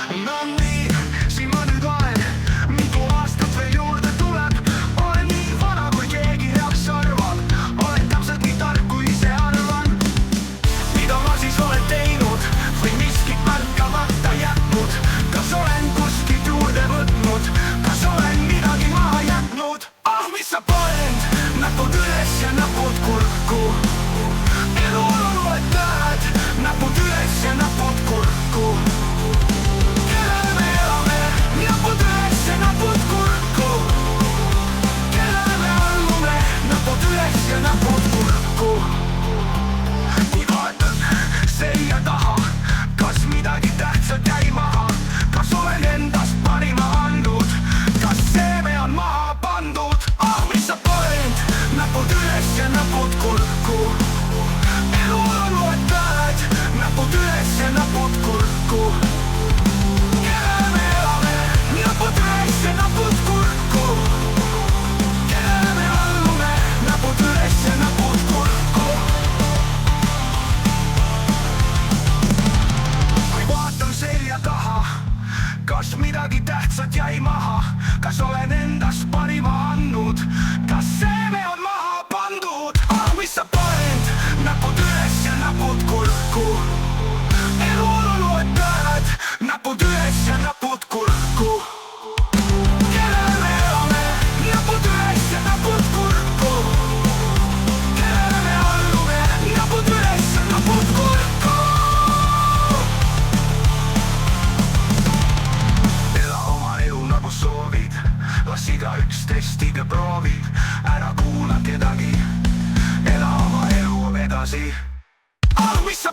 No nii, siin ma nüüd olen, mitu aastat veel juurde tuleb. Olen nii vana, kui keegi heaks arvab. Olen täpselt nii tark, kui ise arvan. Mida ma siis olen teinud või miskit märkamata jätnud? Kas olen kuskilt juurde võtnud? Kas olen midagi maha jätnud? Ah, mis sa paned? Näpud üles ja näpud kurku. Elu on vaid näed, näpud üles ja näpud kurku. Kellele me elame? Näpud üles ja näpud kurku. Kellele me allume? Näpud üles ja näpud kurku. Kui vaatan selja taha, kas midagi tähtsat jäi maha? Kas olen endast parima andnud? Kas seeme on maha pandud? Ah, mis sa paned? Näpud üles ja näpud kurku. Elu on vaid näed, näpud üles ja näpud kurku. Kellele me elame? Näpud üles ja näpud kurku. Kellele me allume? Näpud üles ja näpud kurku. Kui vaatan selja taha, kas midagi tähtsat jäi maha? Kas olen endast parima andnud? Kas seeme on maha pandud? Ah, mis sa paned? Näpud üles ja näpud kurku. Elul on vaid näed, näpud üles ja näpud kurku. Kellele me elame? Näpud üles ja näpud kurku. Kellele me allume? Näpud üles ja näpud kurku. Ela oma elu nagu soovid, las igaüks testib ja proovib. Ära kuula kedagi, ela oma elu edasi. Ah, mis sa